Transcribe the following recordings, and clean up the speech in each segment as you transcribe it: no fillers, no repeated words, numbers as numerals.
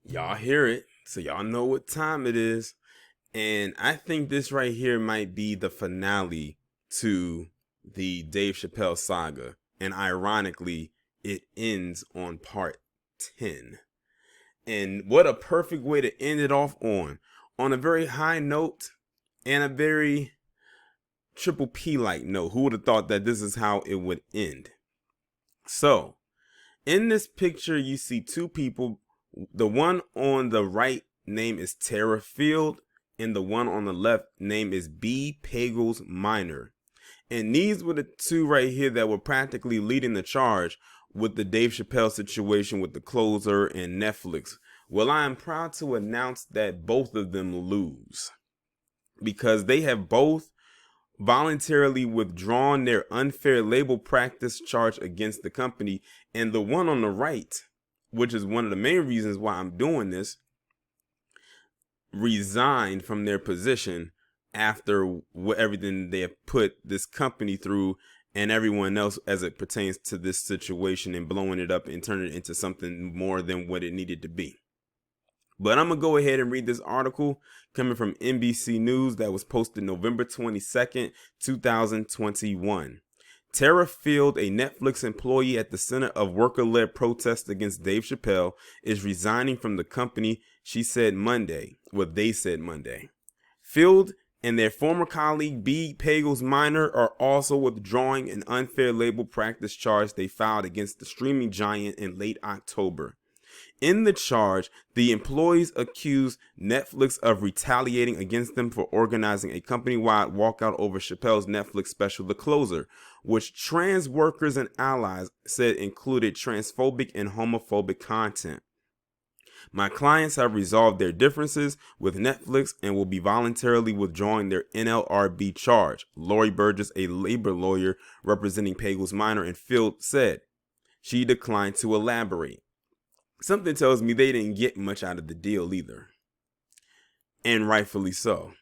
Y'all hear it, so y'all know what time it is. And I think this right here might be the finale to the Dave Chappelle saga. And ironically, it ends on part 10. And what a perfect way to end it off on a very high note and a very triple P like note. Who would have thought that this is how it would end? So, in this picture, you see two people. The one on the right name is Tara Field, and the one on the left name is B. Pagels Minor. And these were the two right here that were practically leading the charge with the Dave Chappelle situation with the closer and Netflix. Well, I am proud to announce that both of them lose because they have both voluntarily withdrawn their unfair label practice charge against the company. And the one on the right, which is one of the main reasons why I'm doing this, resigned from their position after everything they have put this company through and everyone else as it pertains to this situation and blowing it up and turning it into something more than what it needed to be. But I'm going to go ahead and read this article coming from NBC News that was posted November 22nd, 2021. Tara Field, a Netflix employee at the center of worker-led protests against Dave Chappelle, is resigning from the company, she said Monday. Well, they said Monday. Field and their former colleague B. Pagels Minor are also withdrawing an unfair label practice charge they filed against the streaming giant in late October. In the charge, the employees accused Netflix of retaliating against them for organizing a company-wide walkout over Chappelle's Netflix special, The Closer, which trans workers and allies said included transphobic and homophobic content. My clients have resolved their differences with Netflix and will be voluntarily withdrawing their NLRB charge, Lori Burgess, a labor lawyer representing Pagels Minor and Field, said. She declined to elaborate. Something tells me they didn't get much out of the deal either. And rightfully so.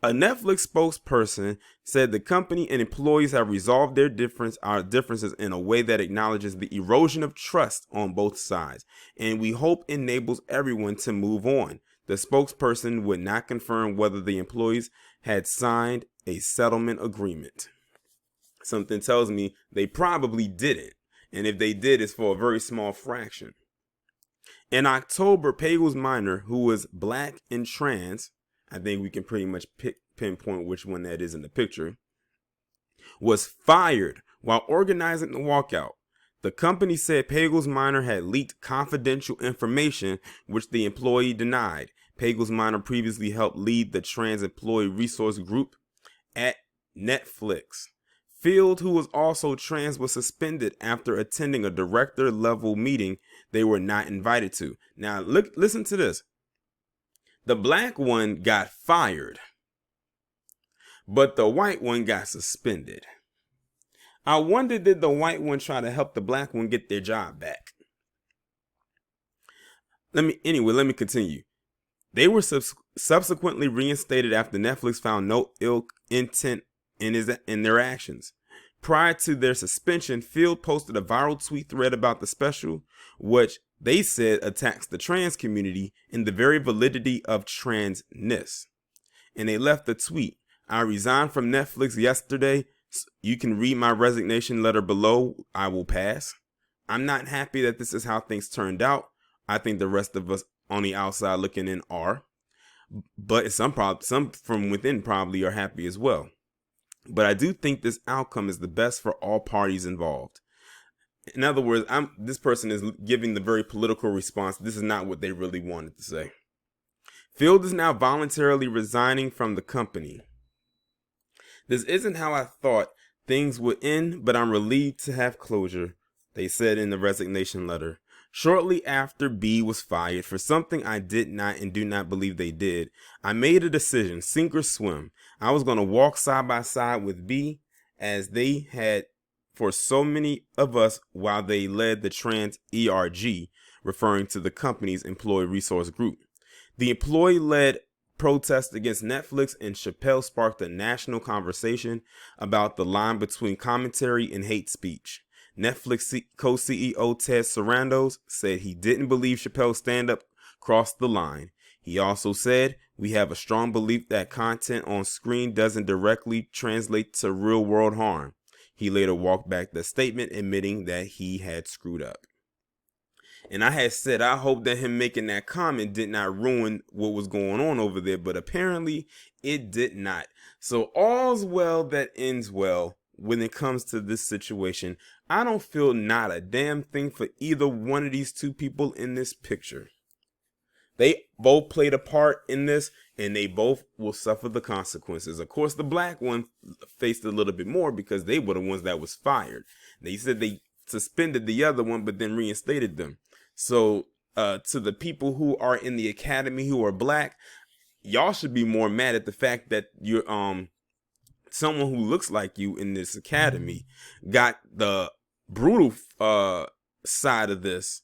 A Netflix spokesperson said the company and employees have resolved their differences in a way that acknowledges the erosion of trust on both sides, and we hope enables everyone to move on. The spokesperson would not confirm whether the employees had signed a settlement agreement. Something tells me they probably didn't, and if they did, it's for a very small fraction. In October, Pagels Minor, who was black and trans, I think we can pretty much pinpoint which one that is in the picture, was fired while organizing the walkout. The company said Pagels Minor had leaked confidential information, which the employee denied. Pagels Minor previously helped lead the trans employee resource group at Netflix. Field, who was also trans, was suspended after attending a director-level meeting they were not invited to. Now, listen to this. The black one got fired, but the white one got suspended. I wonder, did the white one try to help the black one get their job back? Let me continue. They were subsequently reinstated after Netflix found no ill intent in their actions. Prior to their suspension, Field posted a viral tweet thread about the special, which they said attacks the trans community and the very validity of transness. And they left the tweet, I resigned from Netflix yesterday. You can read my resignation letter below. I will pass. I'm not happy that this is how things turned out. I think the rest of us on the outside looking in are. But some from within probably are happy as well. But I do think this outcome is the best for all parties involved. In other words, this person is giving the very political response. This is not what they really wanted to say. Field is now voluntarily resigning from the company. This isn't how I thought things would end, but I'm relieved to have closure, they said in the resignation letter. Shortly after B was fired for something I did not and do not believe they did, I made a decision, sink or swim. I was going to walk side by side with B as they had for so many of us while they led the trans ERG, referring to the company's employee resource group. The employee-led protest against Netflix and Chappelle sparked a national conversation about the line between commentary and hate speech. Netflix co-CEO Ted Sarandos said he didn't believe Chappelle's stand-up crossed the line. He also said, "We have a strong belief that content on screen doesn't directly translate to real world harm." He later walked back the statement, admitting that he had screwed up. And I had said I hope that him making that comment did not ruin what was going on over there, but apparently it did not. So all's well that ends well when it comes to this situation. I don't feel not a damn thing for either one of these two people in this picture. They both played a part in this, and they both will suffer the consequences. Of course, the black one faced a little bit more because they were the ones that was fired. They said they suspended the other one, but then reinstated them. So to the people who are in the academy who are black, y'all should be more mad at the fact that you're someone who looks like you in this academy got the brutal side of this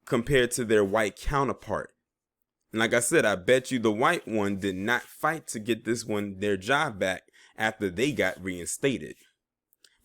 compared to their white counterpart. And like I said, I bet you the white one did not fight to get this one their job back after they got reinstated.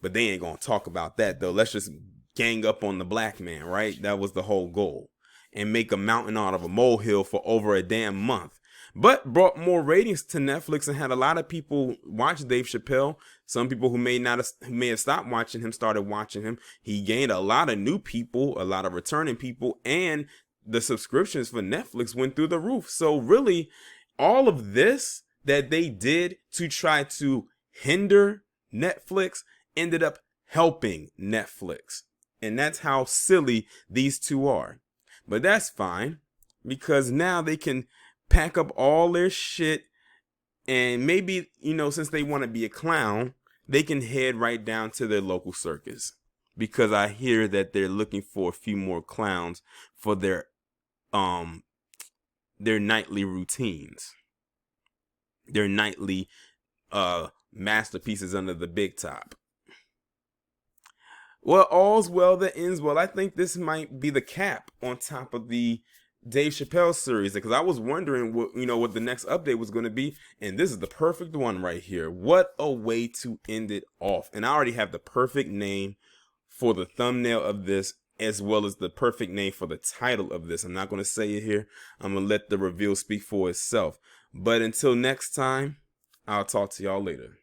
But they ain't gonna talk about that though. Let's just gang up on the black man, right? That was the whole goal. And make a mountain out of a molehill for over a damn month. But brought more ratings to Netflix and had a lot of people watch Dave Chappelle. Some people who may have stopped watching him started watching him. He gained a lot of new people, a lot of returning people, and the subscriptions for Netflix went through the roof. So really, all of this that they did to try to hinder Netflix ended up helping Netflix. And that's how silly these two are. But that's fine, because now they can pack up all their shit and maybe, since they want to be a clown, they can head right down to their local circus. Because I hear that they're looking for a few more clowns for their nightly routines. Their nightly masterpieces under the big top. Well, all's well that ends well. I think this might be the cap on top of the Dave Chappelle series, because I was wondering what the next update was going to be, and this is the perfect one right here. What a way to end it off. And I already have the perfect name for the thumbnail of this, as well as the perfect name for the title of this. I'm not going to say it here. I'm going to let the reveal speak for itself. But until next time, I'll talk to y'all later.